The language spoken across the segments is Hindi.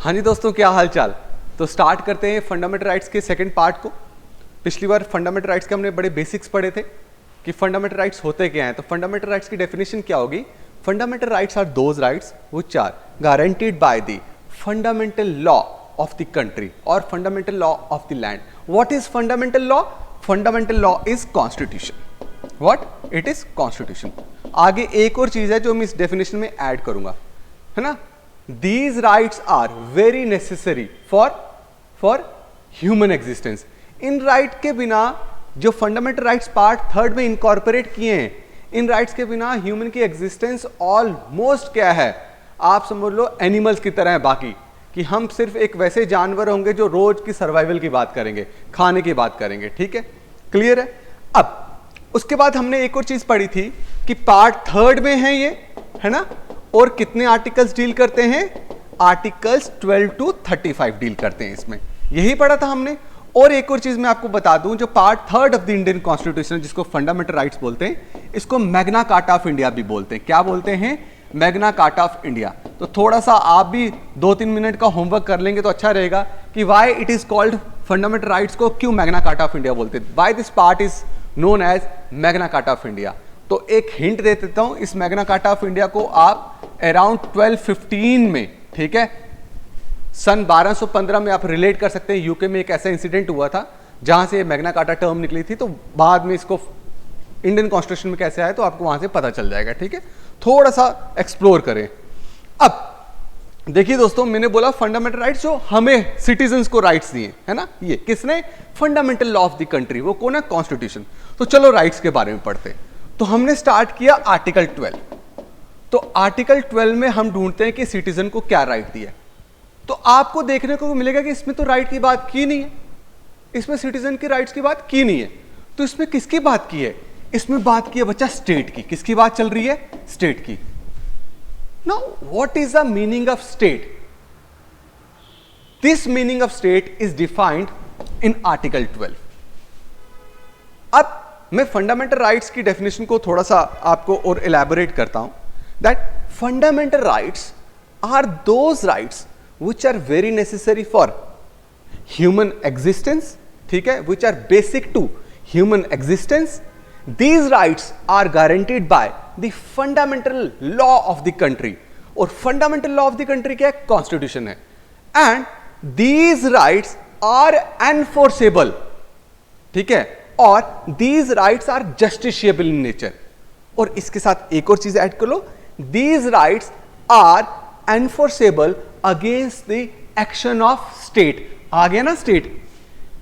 हाँ जी दोस्तों, क्या हाल चाल। तो स्टार्ट करते हैं फंडामेंटल राइट्स के सेकंड पार्ट को। पिछली बार फंडामेंटल राइट्स के हमने बड़े बेसिक्स पढ़े थे कि फंडामेंटल राइट्स होते क्या हैं। तो फंडामेंटल राइट्स की डेफिनेशन क्या होगी? Fundamental rights are those rights which are guaranteed by the fundamental law of the country और fundamental law of the land. What is fundamental law? Fundamental law is constitution. What? It is constitution. आगे एक और चीज है जो मैं इस डेफिनेशन में ऐड करूंगा, है ना। These rights are very necessary for human existence. In right के बिना, जो फंडामेंटल राइट्स पार्ट थर्ड में इनकॉर्पोरेट किए हैं, इन राइट्स के बिना ह्यूमन की एग्जिस्टेंस ऑलमोस्ट क्या है, आप समझ लो एनिमल्स की तरह है बाकी, कि हम सिर्फ एक वैसे जानवर होंगे जो रोज की सर्वाइवल की बात करेंगे, खाने की बात करेंगे। ठीक है, क्लियर है। अब उसके बाद हमने एक और चीज पढ़ी थी कि पार्ट थर्ड में है ये, है ना, और कितने आर्टिकल्स डील करते हैं? आर्टिकल्स 12 to 35 डील करते हैं इसमें, यही पढ़ा था हमने। और एक और चीज मैं आपको बता दूं, जो part third of the Indian constitution जिसको फंडामेंटल राइट्स बोलते हैं, इसको मैग्ना कार्टा ऑफ इंडिया भी बोलते हैं। क्या बोलते हैं? Magna Carta of India. तो थोड़ा सा आप भी 2-3 मिनट का होमवर्क कर लेंगे तो अच्छा रहेगा कि why it is called fundamental rights को क्यों मैग्ना कार्टा ऑफ इंडिया बोलते हैं, why this part is known as Magna Carta of India. तो एक हिंट दे देता हूं, इस मैग्ना कार्टा ऑफ इंडिया को आप अराउंड 1215 में, ठीक है, सन 1215 में आप रिलेट कर सकते हैं। यूके में एक ऐसा इंसिडेंट हुआ था जहां से मैग्ना कार्टा टर्म निकली थी, तो बाद में इसको इंडियन कॉन्स्टिट्यूशन में कैसे आया तो आपको वहां से पता चल जाएगा। ठीक है, थोड़ा सा एक्सप्लोर करें। अब देखिए दोस्तों, मैंने बोला फंडामेंटल राइट्स जो हमें सिटीजन्स को राइट्स दिए, है ना, ये किसने? Fundamental law of the country. वो कौन है? कॉन्स्टिट्यूशन। तो चलो राइट्स के बारे में पढ़ते हैं। तो हमने स्टार्ट किया आर्टिकल 12। तो आर्टिकल 12 में हम ढूंढते हैं कि सिटीजन को क्या राइट दिया। तो आपको देखने को मिलेगा कि इसमें तो राइट की बात की नहीं है, इसमें सिटीजन की राइट्स की बात की नहीं है। तो इसमें किसकी बात की है? इसमें बात की है बच्चा स्टेट की। किसकी बात चल रही है? स्टेट की। Now what is the meaning of state? This meaning of state is defined in article 12। अब मैं फंडामेंटल राइट्स की डेफिनेशन को थोड़ा सा आपको और इलैबोरेट करता हूं। That fundamental rights are those rights which are very necessary for human existence, ठीक है, which are basic to human existence. These rights are guaranteed by the fundamental law of the country. और fundamental law of the country क्या है? Constitution है। And these rights are enforceable, ठीक है, और these rights are justiciable in nature. और इसके साथ एक और चीज ऐड कर लो, these rights are enforceable against the action of state. आ गया ना स्टेट,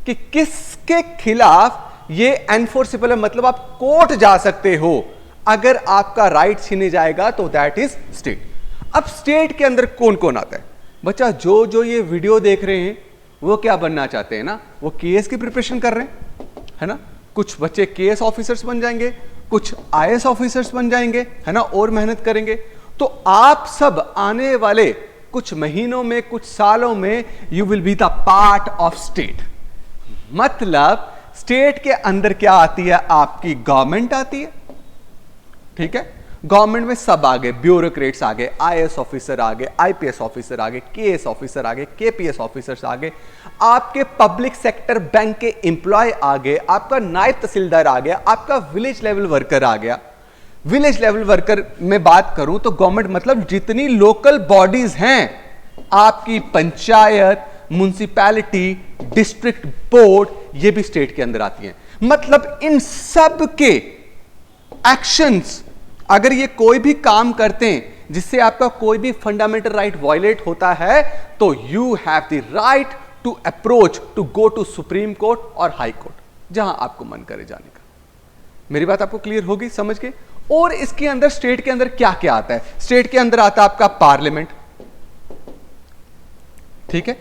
कि किसके खिलाफ ये एनफोर्सेबल है, मतलब आप कोर्ट जा सकते हो अगर आपका राइट छीने जाएगा, तो दैट इज स्टेट। अब स्टेट के अंदर कौन कौन आता है? बच्चा जो ये वीडियो देख रहे हैं वो क्या बनना चाहते हैं ना, वो केएस की प्रिपरेशन कर रहे हैं, है ना। कुछ बच्चे केएस ऑफिसर्स बन जाएंगे, कुछ आईएएस ऑफिसर्स बन जाएंगे, है ना, और मेहनत करेंगे। तो आप सब आने वाले कुछ महीनों में, कुछ सालों में you will be the part of state. मतलब स्टेट के अंदर क्या आती है? आपकी गवर्नमेंट आती है, ठीक है। गवर्नमेंट में सब आ गए, ब्यूरोक्रेट्स आ गए, आईएएस ऑफिसर आ गए, आईपीएस ऑफिसर आ गए, केएस ऑफिसर आ गए, केपीएस ऑफिसर्स आ गए, आपके पब्लिक सेक्टर बैंक के एम्प्लॉय आ गए, आपका नायब तहसीलदार आ गया, आपका विलेज लेवल वर्कर आ गया। विलेज लेवल वर्कर में बात करूं तो गवर्नमेंट मतलब जितनी लोकल बॉडीज हैं, आपकी पंचायत, म्युनिसिपैलिटी, डिस्ट्रिक्ट बोर्ड, ये भी स्टेट के अंदर आती हैं। मतलब इन सब के एक्शंस, अगर ये कोई भी काम करते हैं जिससे आपका कोई भी फंडामेंटल राइट वायलेट होता है, तो you have the right to approach to go to Supreme Court और हाई कोर्ट, जहां आपको मन करे जाने का। मेरी बात आपको क्लियर होगी, समझ के? और इसके अंदर स्टेट के अंदर क्या क्या आता है? स्टेट के अंदर आता है आपका पार्लियामेंट, ठीक है।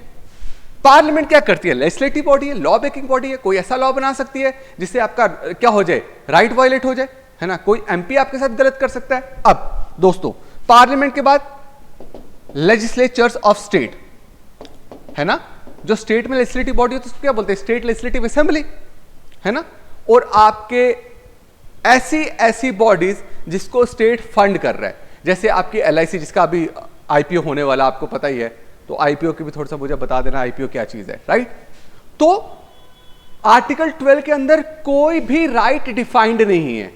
पार्लियामेंट क्या करती है? लेजिस्लेटिव बॉडी है, लॉ मेकिंग बॉडी है। कोई ऐसा लॉ बना सकती है जिससे आपका क्या हो जाए? राइट वायलेट हो जाए, है ना। कोई एमपी आपके साथ गलत कर सकता है। अब दोस्तों, पार्लियामेंट के बाद लेजिस्लेचर्स ऑफ स्टेट, है ना। जो स्टेट में लेजिस्लेटिव बॉडी होती है उसको क्या बोलते हैं? स्टेट लेजिस्लेटिव असेंबली, है ना। और आपके ऐसी बॉडीज जिसको स्टेट फंड कर रहा है, जैसे आपकी एलआईसी जिसका अभी आईपीओ होने वाला आपको पता ही है, तो आईपीओ की भी थोड़ा सा मुझे बता देना आईपीओ क्या चीज है, राइट। तो आर्टिकल 12 के अंदर कोई भी राइट डिफाइंड नहीं है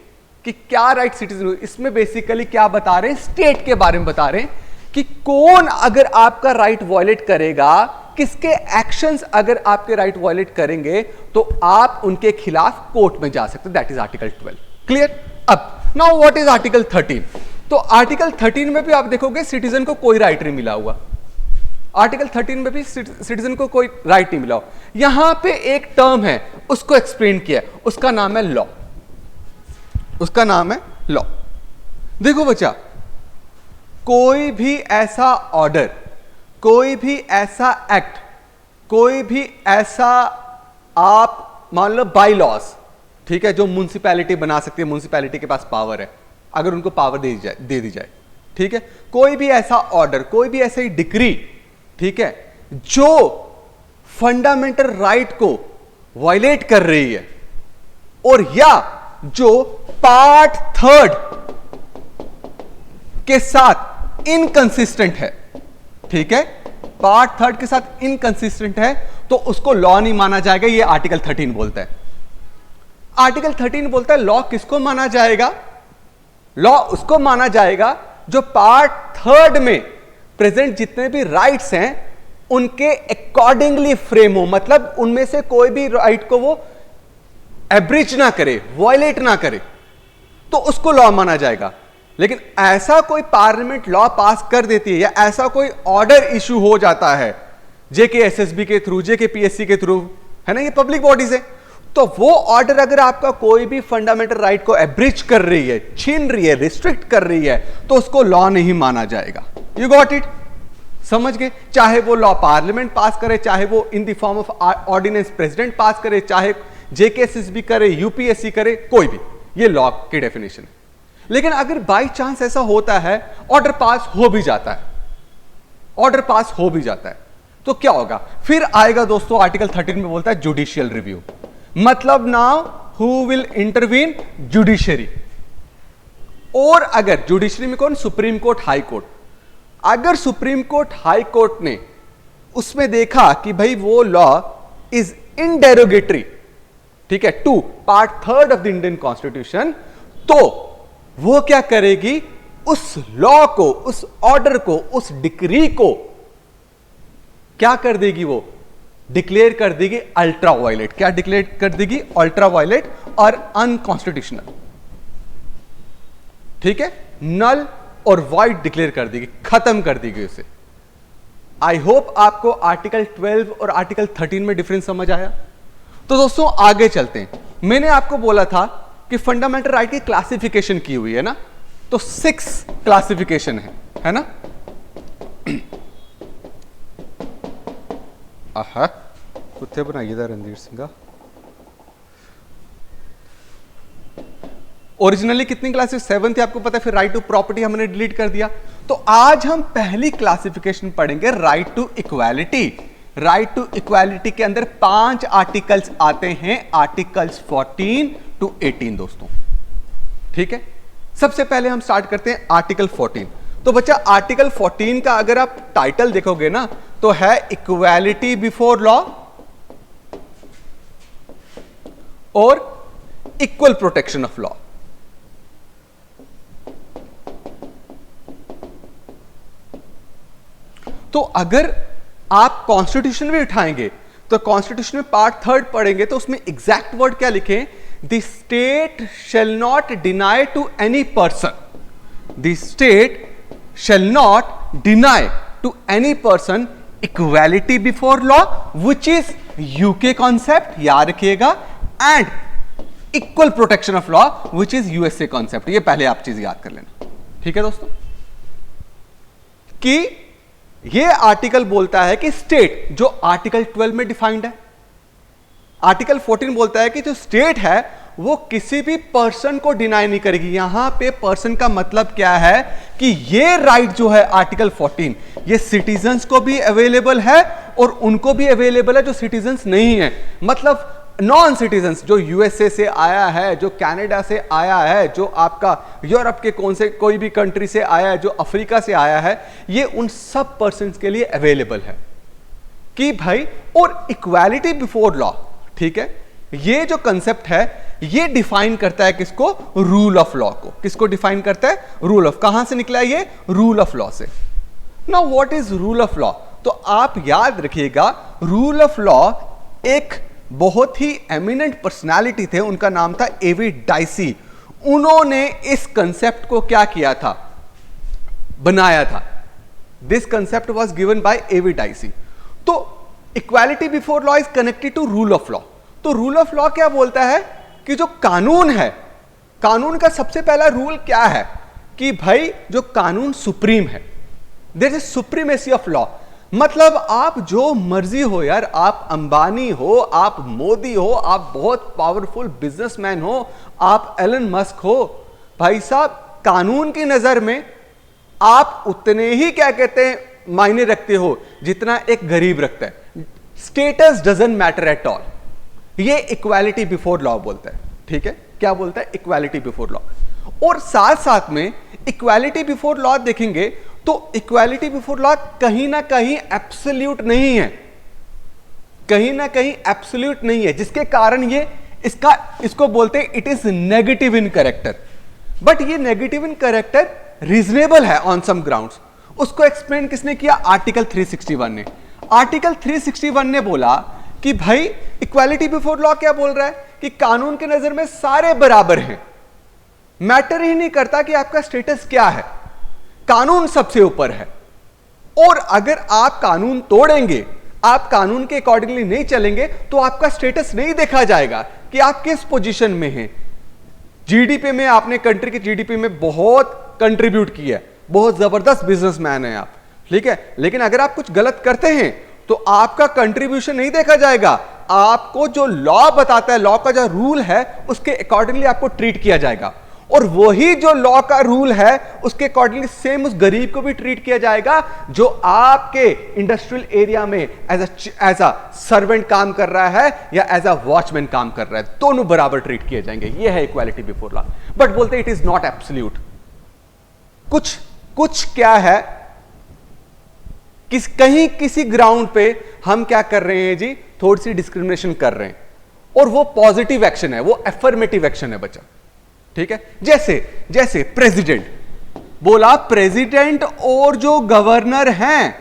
कि क्या राइट सिटीजन। इसमें बेसिकली क्या बता रहे हैं, स्टेट के बारे में बता रहे हैं कि कौन अगर आपका राइट वायलेट करेगा, किसके एक्शंस अगर आपके राइट वायलेट करेंगे तो आप उनके खिलाफ कोर्ट में जा सकते हैं। That is article 12। क्लियर। अब नाउ व्हाट इज आर्टिकल 13। तो आर्टिकल 13 में भी आप देखोगे सिटीजन को कोई राइट नहीं मिला हुआ। आर्टिकल 13 में भी सिटीजन को कोई राइट नहीं मिला। यहां पे एक टर्म है उसको एक्सप्लेन किया, उसका नाम है लॉ। उसका नाम है लॉ। देखो बच्चा, कोई भी ऐसा ऑर्डर, कोई भी ऐसा एक्ट, कोई भी ऐसा आप मान लो बाई लॉज, ठीक है, जो म्युनिसिपैलिटी बना सकती है, म्युनिसिपैलिटी के पास पावर है, अगर उनको पावर दे दी जाए, ठीक है, कोई भी ऐसा ऑर्डर, कोई भी ऐसी डिक्री, ठीक है, जो फंडामेंटल राइट को वायलेट कर रही है और या जो पार्ट 3 के साथ इनकंसिस्टेंट है, ठीक है, पार्ट 3 के साथ इनकंसिस्टेंट है, तो उसको लॉ नहीं माना जाएगा। ये आर्टिकल 13 बोलता है। आर्टिकल 13 बोलता है लॉ किसको माना जाएगा, लॉ उसको माना जाएगा जो पार्ट 3 में प्रेजेंट जितने भी राइट्स हैं उनके अकॉर्डिंगली फ्रेम हो, मतलब उनमें से कोई भी राइट को वो एब्रिज ना करे, वायलेट ना करे, तो उसको लॉ माना जाएगा। लेकिन ऐसा कोई पार्लियामेंट लॉ पास कर देती है या ऐसा कोई ऑर्डर इशू हो जाता है जेकेएसएसबी के थ्रू, जेकेपीएससी के थ्रू, है ना, ये पब्लिक बॉडीज है, तो वो ऑर्डर अगर आपका कोई भी फंडामेंटल राइट को एब्रिज कर रही है, छीन रही है, रिस्ट्रिक्ट कर रही है, तो उसको लॉ नहीं माना जाएगा। यू गॉट इट, समझ गए। चाहे वो लॉ पार्लियामेंट पास करे, चाहे वो in the form of ordinance president pass करे, चाहे जेकेएसएसबी करे, यूपीएससी करे, कोई भी, ये लॉ की डेफिनेशन है। लेकिन अगर बाई चांस ऐसा होता है, ऑर्डर पास हो भी जाता है, ऑर्डर पास हो भी जाता है, तो क्या होगा, फिर आएगा दोस्तों आर्टिकल 13 में बोलता है जुडिशियल रिव्यू। मतलब now who will intervene, judiciary. और अगर जुडिशरी में कौन, सुप्रीम कोर्ट, हाई कोर्ट। अगर सुप्रीम कोर्ट, हाई कोर्ट ने उसमें देखा कि भाई वो लॉ इज इनडेरोगेटरी, ठीक है, to part 3 of the Indian Constitution, तो वो क्या करेगी, उस लॉ को, उस ऑर्डर को, उस डिक्री को क्या कर देगी, वो डिक्लेयर कर देगी अल्ट्रा वायलेट। क्या डिक्लेयर कर देगी, अल्ट्रा वायलेट और अनकॉन्स्टिट्यूशनल, ठीक है, नल और वाइड डिक्लेयर कर देगी, खत्म कर देगी उसे। आई होप आपको आर्टिकल 12 और आर्टिकल 13 में डिफरेंस समझ आया। तो दोस्तों आगे चलते हैं। मैंने आपको बोला था कि फंडामेंटल राइट की क्लासिफिकेशन की हुई है ना, तो 6 क्लासिफिकेशन है ना। आहा, कुत्ते बनाइए था रणधीर सिंह का। ओरिजिनली कितनी क्लासेस, 7 थी आपको पता है, फिर राइट टू प्रॉपर्टी हमने डिलीट कर दिया। तो आज हम पहली क्लासिफिकेशन पढ़ेंगे, right to equality. Right to equality के अंदर 5 आर्टिकल्स आते हैं, आर्टिकल्स 14 to 18 दोस्तों, ठीक है। सबसे पहले हम स्टार्ट करते हैं आर्टिकल 14। तो बच्चा आर्टिकल 14 का अगर आप टाइटल देखोगे ना, तो है इक्वालिटी बिफोर लॉ और इक्वल प्रोटेक्शन ऑफ लॉ। तो अगर आप कॉन्स्टिट्यूशन में उठाएंगे तो कॉन्स्टिट्यूशन में पार्ट 3 पढ़ेंगे तो उसमें एग्जैक्ट वर्ड क्या लिखे, the state shall not deny to any person, the state shall not deny to any person equality before law which is UK concept, याद रखिएगा, and equal protection of law which is USA concept. ये पहले आप चीज याद कर लेना, ठीक है दोस्तों। कि ये आर्टिकल बोलता है कि स्टेट जो आर्टिकल 12 में डिफाइंड है, आर्टिकल 14 बोलता है कि जो स्टेट है वो किसी भी पर्सन को डिनाई नहीं करेगी। यहां पे पर्सन का मतलब क्या है कि ये राइट जो है आर्टिकल 14 ये सिटीजन्स को भी अवेलेबल है और उनको भी अवेलेबल है जो सिटीजन्स नहीं है। मतलब नॉन सिटीजन्स, जो यूएसए से आया है, जो कनाडा से आया है, जो आपका यूरोप के कोई भी कंट्री से आया है, जो अफ्रीका से आया है, ये उन सब पर्सन के लिए अवेलेबल है कि भाई, और इक्वालिटी बिफोर लॉ, ठीक है, ये जो कंसेप्ट है ये डिफाइन करता है किसको? रूल ऑफ लॉ को। किसको डिफाइन करता है? Rule of. कहां से निकला है ये? रूल ऑफ लॉ से। Now what is rule of law? तो आप याद रखिएगा, रूल ऑफ लॉ एक बहुत ही एमिनेंट पर्सनालिटी थे, उनका नाम था एवी डाइसी। उन्होंने इस कंसेप्ट को क्या किया था? बनाया था। This concept was given by A V Dicey. तो equality before law is connected to rule of law. तो रूल ऑफ लॉ क्या बोलता है कि जो कानून है, कानून का सबसे पहला रूल क्या है कि भाई जो कानून सुप्रीम है, there is supremacy of law. मतलब आप जो मर्जी हो यार, आप अंबानी हो, आप मोदी हो, आप बहुत पावरफुल बिजनेसमैन हो, आप एलन मस्क हो, भाई साहब कानून की नजर में आप उतने ही क्या कहते हैं मायने रखते हो जितना एक गरीब रखता है। Status doesn't matter at all. ये इक्वालिटी बिफोर लॉ बोलता है, ठीक है। क्या बोलता है? Equality before law. और साथ साथ में इक्वालिटी बिफोर लॉ देखेंगे तो इक्वालिटी बिफोर लॉ कहीं ना कहीं एब्सोल्यूट नहीं है, कहीं ना कहीं एब्सोल्यूट नहीं है, जिसके कारण ये इसको बोलते हैं it is negative in character. But ये नेगेटिव इन कैरेक्टर रीजनेबल है ऑन सम ग्राउंड्स। उसको एक्सप्लेन किसने किया? आर्टिकल 361 ने। आर्टिकल 361 ने बोला कि भाई इक्वालिटी बिफोर लॉ क्या बोल रहा है कि कानून के नजर में सारे बराबर हैं, मैटर ही नहीं करता कि आपका स्टेटस क्या है, कानून सबसे ऊपर है। और अगर आप कानून तोड़ेंगे, आप कानून के अकॉर्डिंगली नहीं चलेंगे, तो आपका स्टेटस नहीं देखा जाएगा कि आप किस पोजीशन में हैं। जीडीपी में आपने कंट्री के जीडीपी में बहुत कंट्रीब्यूट किया, बहुत जबरदस्त बिजनेसमैन है आप, ठीक है, लेकिन अगर आप कुछ गलत करते हैं तो आपका कंट्रीब्यूशन नहीं देखा जाएगा। आपको जो लॉ बताता है, लॉ का जो रूल है, उसके अकॉर्डिंगली आपको ट्रीट किया जाएगा। और वही जो लॉ का रूल है उसके अकॉर्डिंगली सेम उस गरीब को भी ट्रीट किया जाएगा जो आपके इंडस्ट्रियल एरिया में एज अ सर्वेंट काम कर रहा है या एज अ वॉचमैन काम कर रहा है। दोनों बराबर ट्रीट किए जाएंगे। यह है इक्वालिटी बिफोर लॉ। बट बोलते इट इज नॉट एब्सोल्यूट। कुछ क्या है, कहीं किसी ग्राउंड पे हम क्या कर रहे हैं जी, थोड़ी सी डिस्क्रिमिनेशन कर रहे हैं, और वो पॉजिटिव एक्शन है, वो अफर्मेटिव एक्शन है बच्चा, ठीक है। जैसे प्रेसिडेंट बोला, प्रेसिडेंट और जो गवर्नर हैं,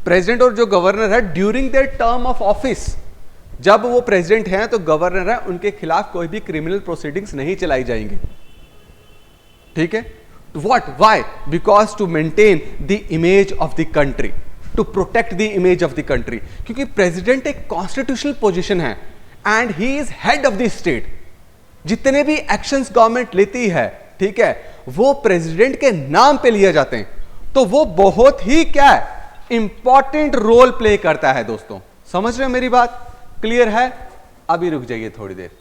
प्रेसिडेंट और जो गवर्नर है during their term of office, जब वो प्रेसिडेंट हैं तो गवर्नर है, उनके खिलाफ कोई भी क्रिमिनल प्रोसीडिंग्स नहीं चलाई जाएंगी, ठीक है। What? Why? Because to maintain the image of the country, to protect the image of the country. क्योंकि प्रेसिडेंट एक कॉन्स्टिट्यूशनल पोजीशन है and he is head of the state. जितने भी एक्शंस गवर्नमेंट लेती है, ठीक है, वो प्रेसिडेंट के नाम पे लिए जाते हैं। तो वो बहुत ही क्या है, इंपॉर्टेंट रोल प्ले करता है। दोस्तों समझ रहे हैं मेरी बात? क्लियर है? अभी रुक जाइए थोड़ी देर।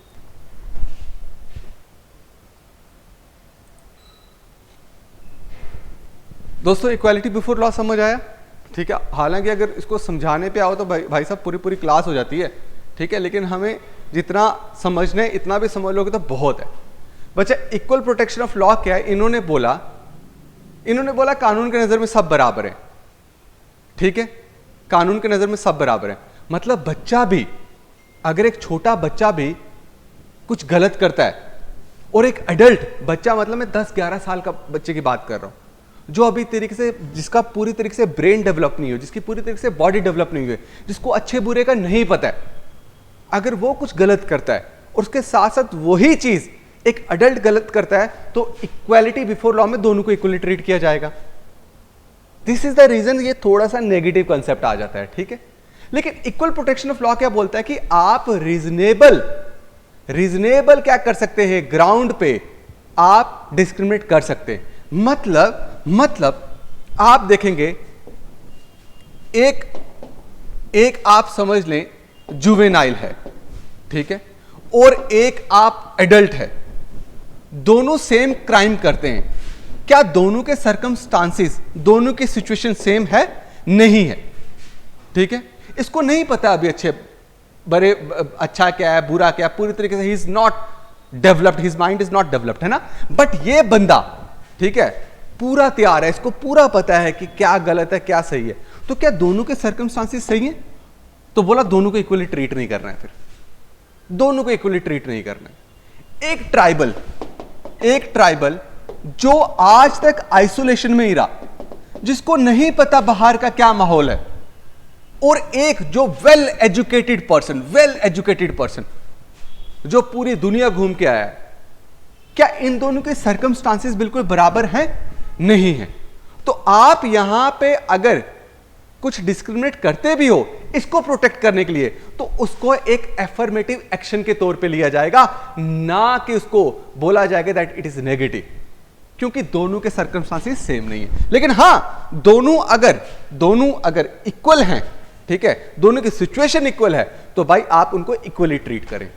दोस्तों इक्वालिटी बिफोर लॉ समझ आया? ठीक है। हालांकि अगर इसको समझाने पे आओ तो भाई साहब पूरी क्लास हो जाती है, ठीक है, लेकिन हमें जितना समझने इतना भी समझ लोगे तो बहुत है। बच्चा इक्वल प्रोटेक्शन ऑफ लॉ क्या है? इन्होंने बोला कानून के नजर में सब बराबर है, ठीक है, कानून के नजर में सब बराबर है। मतलब बच्चा भी, अगर एक छोटा बच्चा भी कुछ गलत करता है और एक एडल्ट बच्चा, मतलब मैं 10-11 साल का बच्चे की बात कर रहा हूं, जो अभी तरीके से, जिसका पूरी तरीके से ब्रेन डेवलप नहीं हो, जिसकी पूरी तरीके से बॉडी डेवलप नहीं हुई, जिसको अच्छे बुरे का नहीं पता है, अगर वो कुछ गलत करता है और उसके साथ साथ वही चीज एक अडल्ट गलत करता है, तो इक्वालिटी बिफोर लॉ में दोनों को इक्वली ट्रीट किया जाएगा। दिस इज द रीजन ये थोड़ा सा नेगेटिव कंसेप्ट आ जाता है, ठीक है। लेकिन इक्वल प्रोटेक्शन ऑफ लॉ क्या बोलता है कि आप रीजनेबल क्या कर सकते हैं, ग्राउंड पे आप डिस्क्रिमिनेट कर सकते हैं। मतलब आप देखेंगे, एक आप समझ लें जुवेनाइल है, ठीक है, और एक आप एडल्ट है, दोनों सेम क्राइम करते हैं, क्या दोनों के सर्कमस्टांसेस, दोनों की सिचुएशन सेम है? नहीं है, ठीक है। इसको नहीं पता अभी अच्छे बड़े अच्छा क्या है बुरा क्या है, पूरी तरीके से he is not developed, his mind is not developed, है ना। बट ये बंदा ठीक है पूरा तैयार है, इसको पूरा पता है कि क्या गलत है क्या सही है। तो क्या दोनों के सर्कमस्टांसेस सही हैं? तो बोला दोनों को इक्वली ट्रीट नहीं करना है, फिर दोनों को इक्वली ट्रीट नहीं करना है। एक ट्राइबल जो आज तक आइसोलेशन में ही रहा, जिसको नहीं पता बाहर का क्या माहौल है, और एक जो वेल एजुकेटेड पर्सन जो पूरी दुनिया घूम के आया है, क्या इन दोनों के सर्कमस्टांसेस बिल्कुल बराबर हैं? नहीं है। तो आप यहां पे अगर कुछ डिस्क्रिमिनेट करते भी हो इसको प्रोटेक्ट करने के लिए, तो उसको एक एफर्मेटिव एक्शन के तौर पे लिया जाएगा, ना कि उसको बोला जाएगा दैट इट इज नेगेटिव, क्योंकि दोनों के सर्कमस्टांसेस सेम नहीं है। लेकिन हां दोनों अगर इक्वल हैं, ठीक है, दोनों की सिचुएशन इक्वल है, तो भाई आप उनको इक्वली ट्रीट करें।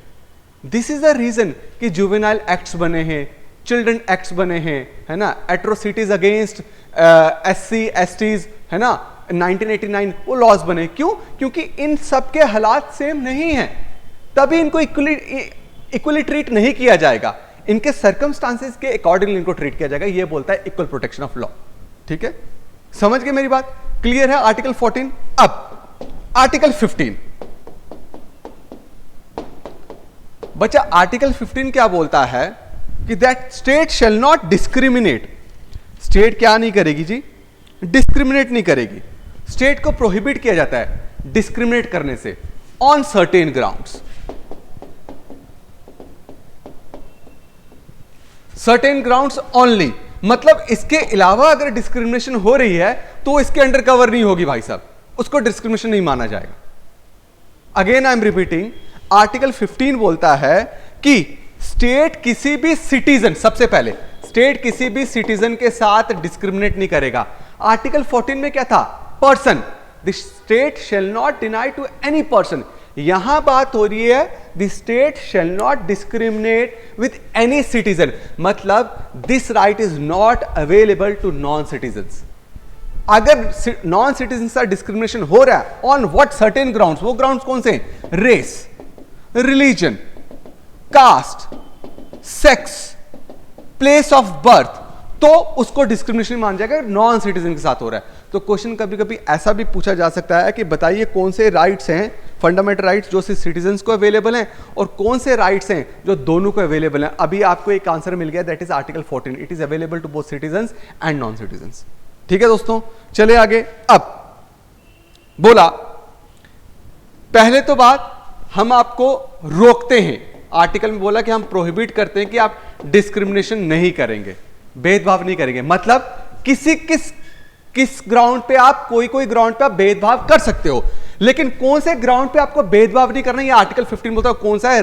दिस इज द रीजन कि जुवेनाइल एक्ट्स बने हैं, चिल्ड्रन एक्ट्स बने हैं, है ना, एट्रोसिटीज अगेंस्ट SC STs, है ना, 1989 वो लॉज बने। क्यों? क्योंकि इन सब के हालात सेम नहीं हैं, तभी इनको इक्वली ट्रीट नहीं किया जाएगा, इनके सर्कमस्टांसेस के अकॉर्डिंगली इनको ट्रीट किया जाएगा। ये बोलता है इक्वल प्रोटेक्शन ऑफ लॉ। ठीक है, समझ गए मेरी बात? क्लियर है आर्टिकल 14? अब आर्टिकल 15 बच्चा, आर्टिकल 15 क्या बोलता है कि that state shall not discriminate. State क्या नहीं करेगी जी? डिस्क्रिमिनेट नहीं करेगी। स्टेट को प्रोहिबिट किया जाता है डिस्क्रिमिनेट करने से on certain grounds. Certain grounds only, मतलब इसके अलावा अगर डिस्क्रिमिनेशन हो रही है तो इसके अंडर कवर नहीं होगी भाई साहब, उसको डिस्क्रिमिनेशन नहीं माना जाएगा। Again I am repeating, article 15 बोलता है कि स्टेट किसी भी सिटीजन, सबसे पहले स्टेट किसी भी सिटीजन के साथ डिस्क्रिमिनेट नहीं करेगा। आर्टिकल 14 में क्या था? Person, the state shall not deny to any person. यहां बात हो रही है the state shall not discriminate with any citizen, मतलब this right is not available to non citizens. अगर नॉन सिटीजन का डिस्क्रिमिनेशन हो रहा है ऑन व्हाट सर्टेन ग्राउंड्स, वो ग्राउंड्स कौन से? Race, religion, caste, sex, place of birth, तो उसको डिस्क्रिमिनेशन मान जाएगा नॉन सिटीजन के साथ हो रहा है। तो क्वेश्चन कभी कभी ऐसा भी पूछा जा सकता है कि बताइए कौन से राइट्स हैं, फंडामेंटल राइट्स जो सिर्फ सिटीजन्स को अवेलेबल हैं, और कौन से राइट्स हैं जो दोनों को अवेलेबल हैं। अभी आपको एक आंसर मिल गया, that is article 14, it is available to both citizens and non citizens. ठीक है दोस्तों, चले आगे। अब बोला पहले तो बात हम आपको रोकते हैं, आर्टिकल में बोला कि हम प्रोहिबिट करते हैं कि आप डिस्क्रिमिनेशन नहीं करेंगे, भेदभाव नहीं करेंगे। मतलब किस ग्राउंड पे आप कोई ग्राउंड पे आप भेदभाव कर सकते हो, लेकिन कौन से ग्राउंड पे आपको भेदभाव नहीं करना, ये आर्टिकल 15 बोलता है। कौन सा है?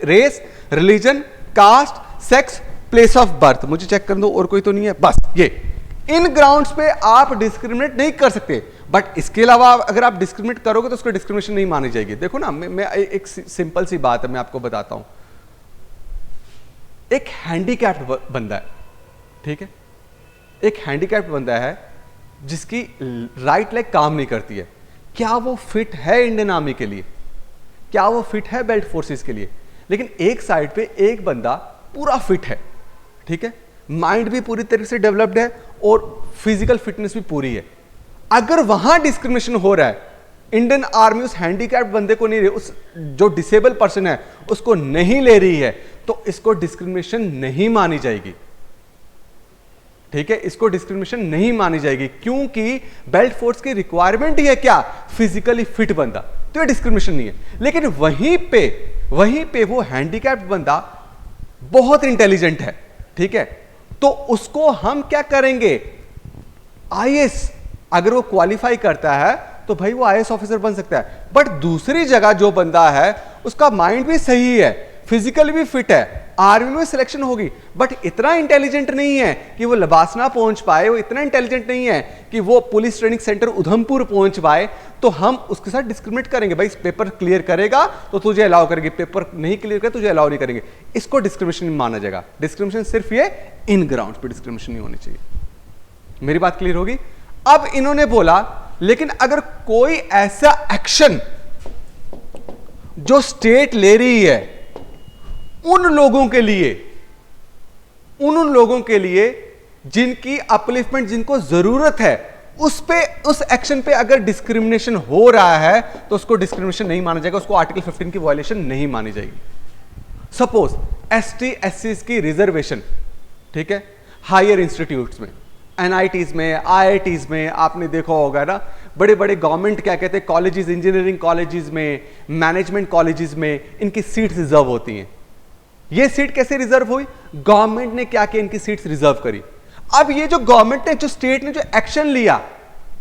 Race, religion, caste, sex, place of birth. मुझे चेक कर दो और कोई तो नहीं है, बस ये इन ग्राउंड्स पे आप डिस्क्रिमिनेट नहीं कर सकते। बट इसके अलावा अगर आप डिस्क्रिमिनेट करोगे तो उसको डिस्क्रिमिनेशन नहीं मानी जाएगी। देखो ना, मैं एक सिंपल सी बात है, मैं आपको बताता हूं। एक हैंडीकैप्ड बंदा है, ठीक है, एक हैंडीकैप्ड बंदा है जिसकी राइट लेग काम नहीं करती है। क्या वो फिट है इंडियन आर्मी के लिए? क्या वो फिट है बेल्ट फोर्सेस के लिए? लेकिन एक साइड पे एक बंदा पूरा फिट है, ठीक है, माइंड भी पूरी तरीके से डेवलप्ड है और फिजिकल फिटनेस भी पूरी है। अगर वहां डिस्क्रिमिनेशन हो रहा है, इंडियन आर्मी उस हैंडीकैप्ड बंदे को नहीं ले, उस जो डिसेबल पर्सन है उसको नहीं ले रही है, तो इसको डिस्क्रिमिनेशन नहीं मानी जाएगी। ठीक है, इसको डिस्क्रिमिनेशन नहीं मानी जाएगी, क्योंकि बेल्ट फोर्स की रिक्वायरमेंट ही है क्या? फिजिकली फिट बंदा, तो ये डिस्क्रिमिनेशन नहीं है। लेकिन वहीं पे वो हैंडीकैप्ड बंदा बहुत इंटेलिजेंट है, ठीक है, तो उसको हम क्या करेंगे? IAS अगर वो क्वालिफाई करता है तो भाई वो IAS ऑफिसर बन सकता है। बट दूसरी जगह जो बंदा है उसका माइंड भी सही है, फिजिकली भी फिट है, आर्मी में सिलेक्शन होगी, बट इतना इंटेलिजेंट नहीं है कि वो लबासना पहुंच पाए, वो इतना इंटेलिजेंट नहीं है कि वो पुलिस ट्रेनिंग सेंटर उधमपुर पहुंच पाए, तो हम उसके साथ डिस्क्रिमिनेट करेंगे। भाई पेपर क्लियर करेगा तो तुझे अलाउ करेंगे, पेपर नहीं क्लियर करे तुझे अलाउ नहीं करेंगे। इसको डिस्क्रिमिनेशन नहीं माना जाएगा। डिस्क्रिमिनेशन सिर्फ ये इन ग्राउंड पे डिस्क्रिमिनेशन नहीं होनी चाहिए। मेरी बात क्लियर होगी? अब इन्होंने बोला लेकिन अगर कोई ऐसा एक्शन जो स्टेट ले रही है उन लोगों के लिए जिनकी अपलिफ्टमेंट, जिनको जरूरत है, उस एक्शन पे अगर डिस्क्रिमिनेशन हो रहा है तो उसको डिस्क्रिमिनेशन नहीं माना जाएगा, उसको आर्टिकल 15 की वायलेशन नहीं मानी जाएगी। सपोज एसटी एससी की रिजर्वेशन, ठीक है, हायर इंस्टीट्यूट्स में, एनआईटीज में, आईआईटीज में आपने देखा होगा ना, बड़े बड़े गवर्नमेंट क्या कहते हैं कॉलेजेस, इंजीनियरिंग कॉलेजेस में, मैनेजमेंट कॉलेजेस में इनकी सीट्स रिजर्व होती हैं। ये सीट कैसे रिजर्व हुई? गवर्नमेंट ने क्या किया, इनकी सीट्स रिजर्व करी। अब ये जो गवर्नमेंट ने, जो स्टेट ने जो एक्शन लिया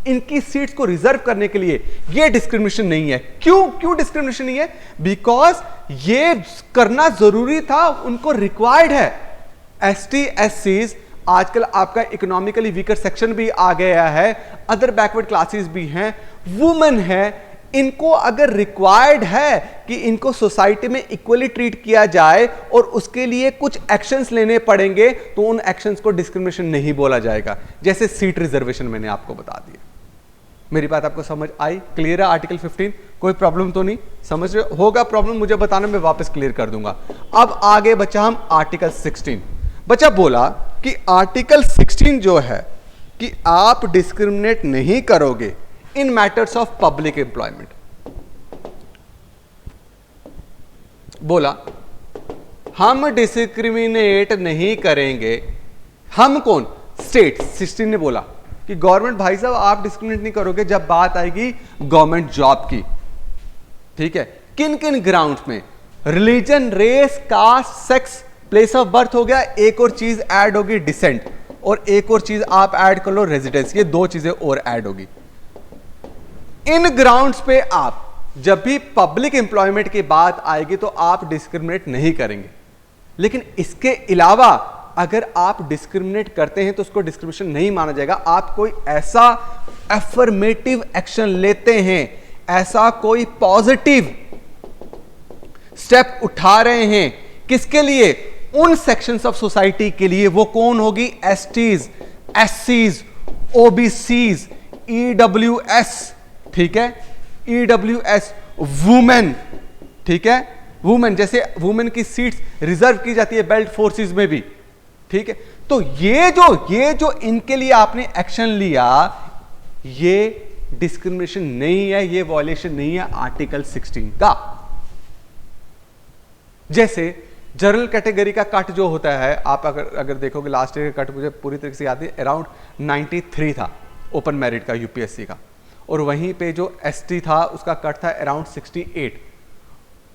इनकी सीट्स को रिजर्व करने के लिए, ये डिस्क्रिमिनेशन नहीं है। क्यों डिस्क्रिमिनेशन नहीं है? बिकॉज ये करना जरूरी था, उनको रिक्वायर्ड है। एसटी एससीज, आजकल आपका इकोनॉमिकली वीकर सेक्शन भी आ गया है, अदर बैकवर्ड क्लासेस भी हैं, वुमेन है, इनको अगर रिक्वायर्ड है कि इनको सोसाइटी में इक्वली ट्रीट किया जाए और उसके लिए कुछ एक्शंस लेने पड़ेंगे, तो उन एक्शंस को डिस्क्रिमिनेशन नहीं बोला जाएगा। जैसे सीट रिजर्वेशन मैंने आपको बता दिया। मेरी बात आपको समझ आई? क्लियर है? आर्टिकल 15 कोई प्रॉब्लम तो नहीं? समझ रहे होगा? प्रॉब्लम मुझे बताना, मैं वापस क्लियर कर दूंगा। अब आगे बचा हम आर्टिकल 16। बच्चा बोला कि आर्टिकल 16 जो है कि आप डिस्क्रिमिनेट नहीं करोगे इन मैटर्स ऑफ पब्लिक एम्प्लॉयमेंट। बोला हम डिस्क्रिमिनेट नहीं करेंगे। हम कौन? स्टेट। 16 ने बोला कि गवर्नमेंट भाई साहब आप डिस्क्रिमिनेट नहीं करोगे जब बात आएगी गवर्नमेंट जॉब की, ठीक है। किन किन ग्राउंड्स में? Religion, race, caste, sex, place of birth हो गया, एक और चीज ऐड होगी डिसेंट, और एक और चीज आप ऐड कर लो रेजिडेंस। ये दो चीजें और ऐड होगी। इन ग्राउंड्स पे आप जब भी पब्लिक एम्प्लॉयमेंट की बात आएगी तो आप डिस्क्रिमिनेट नहीं करेंगे। लेकिन इसके अलावा अगर आप डिस्क्रिमिनेट करते हैं तो उसको डिस्क्रिमिनेशन नहीं माना जाएगा। आप कोई ऐसा एफर्मेटिव एक्शन लेते हैं, ऐसा कोई पॉजिटिव स्टेप उठा रहे हैं, किसके लिए? उन सेक्शंस ऑफ सोसाइटी के लिए। वो कौन होगी? एसटीज, एससीज, ओबीसीज, ईडब्ल्यूएस, ठीक है, ईडब्ल्यूएस, वुमेन, ठीक है, वुमेन, जैसे वुमेन की सीट्स रिजर्व की जाती है बेल्ट फोर्सेस में भी, ठीक है। तो ये जो इनके लिए आपने एक्शन लिया, ये डिस्क्रिमिनेशन नहीं है, ये वॉयलेशन नहीं है आर्टिकल 16 का। जैसे जनरल कैटेगरी का कट जो होता है, आप अगर देखोगे लास्ट ईयर का कट मुझे पूरी तरीके से याद है, अराउंड 93 था ओपन मेरिट का यूपीएससी का, और वहीं पे जो एसटी था उसका कट था अराउंड 68।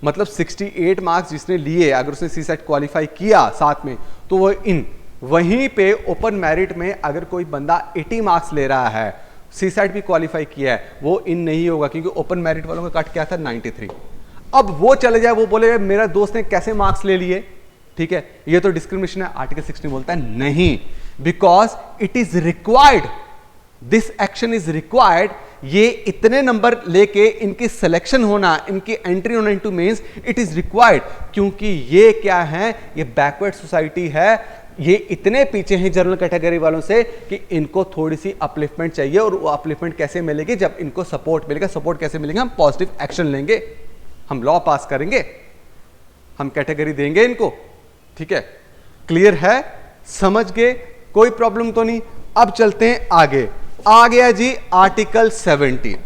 मतलब 68 मार्क्स जिसने लिए, अगर उसने सीसेट क्वालिफाई किया साथ में, तो वो इन। वहीं पे ओपन मेरिट में अगर कोई बंदा 80 मार्क्स ले रहा है, सीसेट भी क्वालिफाई किया है, वो इन नहीं होगा, क्योंकि ओपन मेरिट वालों का कट क्या था? 93। अब वो चले जाए, वो बोले मेरा दोस्त ने कैसे मार्क्स ले लिए, ठीक है, ये तो डिस्क्रिमिनेशन है। आर्टिकल 16 बोलता है नहीं, because it is required, this action is required. ये इतने नंबर लेके इनकी सिलेक्शन होना, इनकी एंट्री होना into mains, it is required, क्योंकि ये क्या है? ये बैकवर्ड सोसाइटी है, ये इतने पीछे हैं जनरल कैटेगरी वालों से कि इनको थोड़ी सी अपलिफ्टमेंट चाहिए। और वो अपलिफ्टमेंट कैसे मिलेगी? जब इनको सपोर्ट मिलेगा। सपोर्ट कैसे मिलेगा? हम पॉजिटिव एक्शन लेंगे, हम लॉ पास करेंगे, हम कैटेगरी देंगे इनको, ठीक है। क्लियर है? समझ गए? कोई प्रॉब्लम तो नहीं? अब चलते हैं आगे। आ गया जी आर्टिकल 17।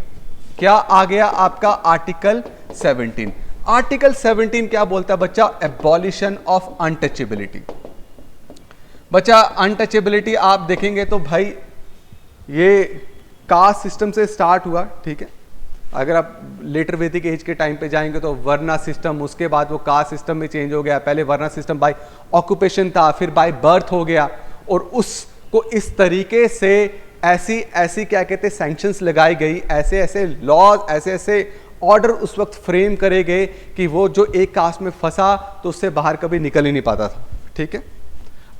क्या आ गया आपका? आर्टिकल 17। आर्टिकल 17 क्या बोलता है बच्चा? Abolition of untouchability. बच्चा अनटचेबिलिटी आप देखेंगे तो भाई ये कास्ट सिस्टम से स्टार्ट हुआ, ठीक है। अगर आप लेटर वैदिक एज के टाइम पे जाएंगे तो वर्ना सिस्टम, उसके बाद वो कास्ट सिस्टम में चेंज हो गया। पहले वर्ना सिस्टम बाय ऑक्यूपेशन था, फिर बाय बर्थ हो गया, और उसको इस तरीके से ऐसी क्या कहते हैं सैंक्शंस लगाई गई, ऐसे लॉज, ऐसे ऑर्डर उस वक्त फ्रेम करे गए कि वो जो एक कास्ट में फंसा तो उससे बाहर कभी निकल ही नहीं पाता था, ठीक है।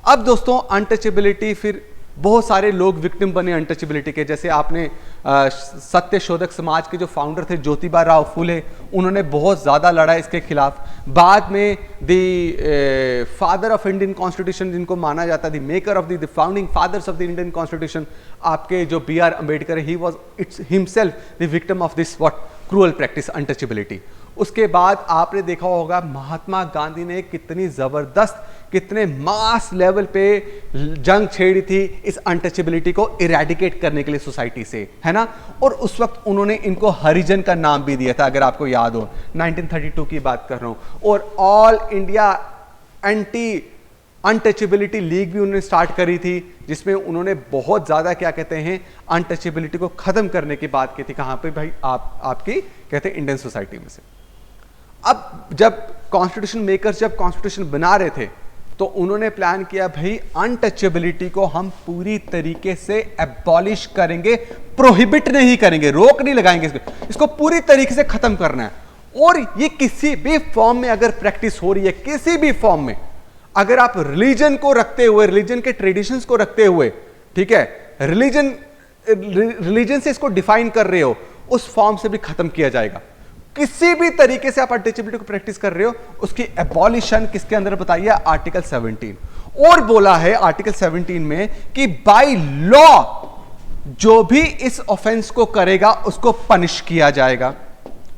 अब दोस्तों अनटचेबिलिटी, फिर बहुत सारे लोग विक्टिम बने अनटचेबिलिटी के। जैसे आपने सत्य शोधक समाज के जो फाउंडर थे ज्योतिबा राव फूले, उन्होंने बहुत ज़्यादा लड़ा इसके खिलाफ। बाद में the father of Indian constitution जिनको माना जाता, the maker of the founding fathers of the Indian constitution, आपके जो B R Ambedkar, he was its himself the victim of this what cruel practice untouchability. उसके बाद आपने देखा होगा महात्मा गांधी ने कितनी जबरदस्त, कितने मास लेवल पे जंग छेड़ी थी इस अनटचेबिलिटी को इरेडिकेट करने के लिए सोसाइटी से, है ना। और उस वक्त उन्होंने इनको हरिजन का नाम भी दिया था, अगर आपको याद हो, 1932 की बात कर रहा हूं। और all India anti untouchability league भी उन्होंने स्टार्ट करी थी, जिसमें उन्होंने बहुत ज्यादा क्या कहते हैं अनटचेबिलिटी को खत्म करने की बात की थी। कहां पे भाई? आपकी कहते हैं इंडियन सोसाइटी में से। अब जब कॉन्स्टिट्यूशन मेकर्स जब कॉन्स्टिट्यूशन बना रहे थे तो उन्होंने प्लान किया भाई अनटचेबिलिटी को हम पूरी तरीके से एबॉलिश करेंगे, प्रोहिबिट नहीं करेंगे, रोक नहीं लगाएंगे, इसको पूरी तरीके से खत्म करना है। और ये किसी भी फॉर्म में अगर प्रैक्टिस हो रही है, किसी भी फॉर्म में, अगर आप रिलीजन को रखते हुए, रिलीजन के ट्रेडिशंस को रखते हुए, ठीक है, रिलीजन से इसको डिफाइन कर रहे हो, उस फॉर्म से भी खत्म किया जाएगा। किसी भी तरीके से आप अनटचेबिलिटी को प्रैक्टिस कर रहे हो, उसकी एबॉलिशन किसके अंदर बताइए? आर्टिकल 17। और बोला है आर्टिकल 17 में कि बाय लॉ जो भी इस ऑफेंस को करेगा उसको पनिश किया जाएगा।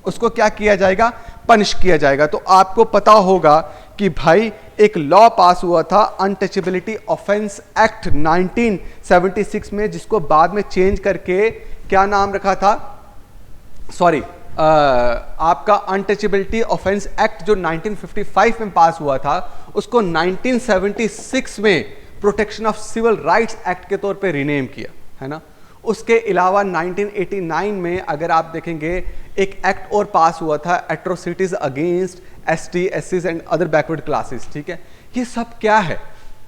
उसको क्या किया जाएगा? पनिश किया जाएगा। तो आपको पता होगा कि भाई एक लॉ पास हुआ था अनटचेबिलिटी ऑफेंस एक्ट 1976 में, जिसको बाद में चेंज करके क्या नाम रखा था? सॉरी, आपका अनटचेबिलिटी ऑफेंस एक्ट जो 1955 में पास हुआ था, उसको 1976 में protection of civil rights act के तौर पे रीनेम किया, है ना। उसके अलावा 1989 में अगर आप देखेंगे एक एक्ट और पास हुआ था, एट्रोसिटीज अगेंस्ट एसटी, एससीज एंड अदर बैकवर्ड क्लासेस, ठीक है। ये सब क्या है?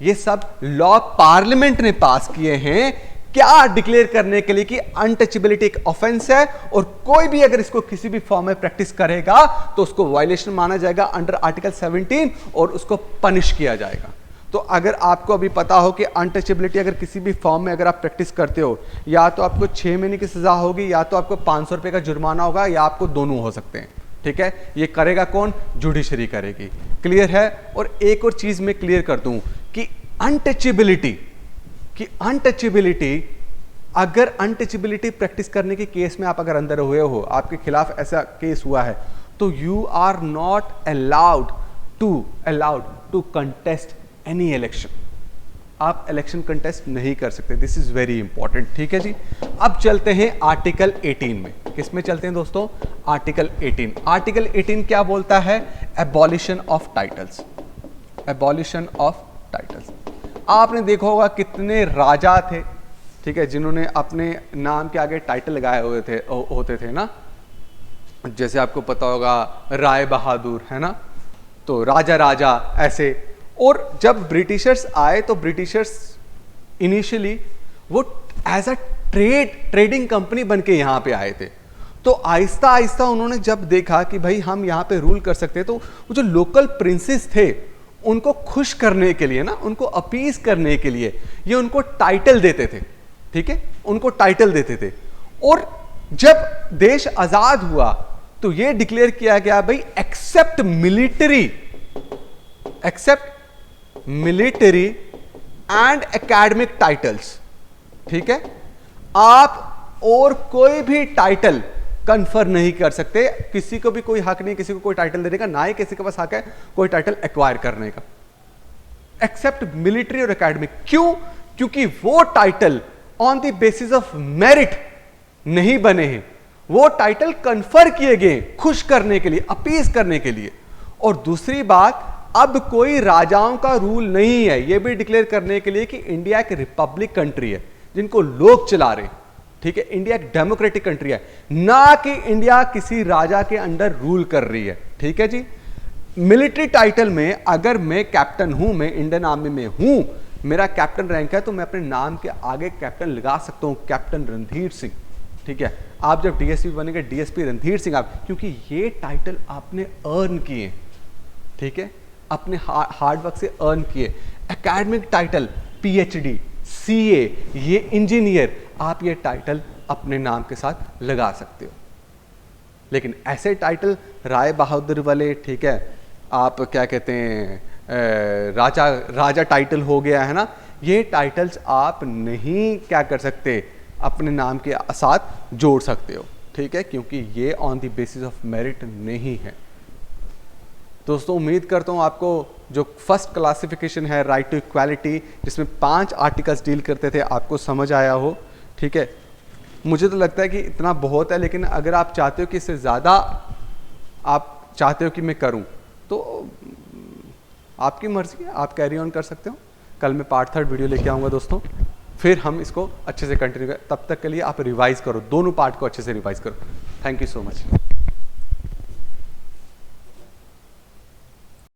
ये सब लॉ पार्लियामेंट ने पास किए हैं, क्या डिक्लेयर करने के लिए कि अनटचेबिलिटी एक ऑफेंस है और कोई भी अगर इसको किसी भी फॉर्म में प्रैक्टिस करेगा तो उसको वायलेशन माना जाएगा अंडर आर्टिकल 17 और उसको पनिश किया जाएगा। तो अगर आपको अभी पता हो कि अनटचेबिलिटी अगर किसी भी फॉर्म में अगर आप प्रैक्टिस करते हो, या तो आपको 6 महीने की सजा होगी, या तो आपको 500 रुपए का जुर्माना होगा, या आपको दोनों हो सकते हैं, ठीक है। ये करेगा कौन? जुडिशरी करेगी। क्लियर है। और एक और चीज मैं क्लियर कर दूं कि अनटचेबिलिटी अगर अनटचेबिलिटी प्रैक्टिस करने के केस में आप अगर अंदर हुए हो, आपके खिलाफ ऐसा केस हुआ है, तो you are not allowed to contest any election. आप इलेक्शन कंटेस्ट नहीं कर सकते। दिस इज वेरी इंपॉर्टेंट, ठीक है जी। अब चलते हैं आर्टिकल 18 में। किस में चलते हैं दोस्तों? आर्टिकल 18। आर्टिकल 18 क्या बोलता है? Abolition of titles. Abolition of titles. आपने देखा होगा कितने राजा थे, ठीक है, जिन्होंने अपने नाम के आगे टाइटल लगाए हुए होते थे ना। जैसे आपको पता होगा राय बहादुर, है ना, तो राजा ऐसे। और जब ब्रिटिशर्स आए तो ब्रिटिशर्स इनिशियली वो एज अ ट्रेडिंग कंपनी बन के यहाँ पे आए थे। तो आहिस्ता आहिस्ता उन्होंने जब देखा कि भाई हम यहाँ पे रूल कर सकते हैं, तो वो जो लोकल प्रिंसेस थे उनको खुश करने के लिए ना, उनको अपीज करने के लिए ये उनको टाइटल देते थे, ठीक है, उनको टाइटल देते थे। और जब देश आजाद हुआ तो ये डिक्लेयर किया गया भाई except military and academic titles, ठीक है, आप और कोई भी टाइटल कन्फर नहीं कर सकते। किसी को भी कोई हक नहीं किसी को कोई टाइटल देने का, ना ही किसी के पास हक है कोई टाइटल एक्वायर करने का, एक्सेप्ट मिलिट्री और एकेडमिक। क्यों? क्योंकि वो title on the basis of merit नहीं बने हैं, वो टाइटल कन्फर किए गए खुश करने के लिए, अपीज करने के लिए। और दूसरी बात, अब कोई राजाओं का रूल नहीं है, यह भी डिक्लेयर करने के लिए कि इंडिया एक रिपब्लिक कंट्री है जिनको लोग चला रहे हैं, ठीक है, इंडिया एक डेमोक्रेटिक कंट्री है, ना कि इंडिया किसी राजा के अंडर रूल कर रही है, ठीक है जी। मिलिट्री टाइटल में अगर मैं कैप्टन हूं, मैं इंडियन आर्मी में हूं, मेरा कैप्टन रैंक है, तो मैं अपने नाम के आगे कैप्टन लगा सकता हूं, कैप्टन रणधीर सिंह, ठीक है। आप जब डीएसपी बनेंगे डीएसपी रणधीर सिंह आप, क्योंकि ये टाइटल आपने अर्न किए, ठीक है, अपने हार्ड वर्क से अर्न किए। एकेडमिक टाइटल पीएचडी, सीए, ये इंजीनियर, आप ये टाइटल अपने नाम के साथ लगा सकते हो। लेकिन ऐसे टाइटल राय बहादुर वाले, ठीक है, आप क्या कहते हैं राजा टाइटल हो गया है ना, ये टाइटल्स आप नहीं क्या कर सकते, अपने नाम के साथ जोड़ सकते हो। ठीक है, क्योंकि ये on the basis of merit नहीं है। दोस्तों उम्मीद करता हूँ आपको जो फर्स्ट क्लासिफिकेशन है राइट टू इक्वालिटी, जिसमें 5 आर्टिकल्स डील करते थे, आपको समझ आया हो। ठीक है, मुझे तो लगता है कि इतना बहुत है, लेकिन अगर आप चाहते हो कि इससे ज़्यादा आप चाहते हो कि मैं करूं, तो आपकी मर्जी है, आप कैरी ऑन कर सकते हो। कल मैं पार्ट 3 वीडियो लेके आऊँगा दोस्तों, फिर हम इसको अच्छे से कंटिन्यू करें। तब तक के लिए आप रिवाइज करो, दोनों पार्ट को अच्छे से रिवाइज करो। Thank you so much.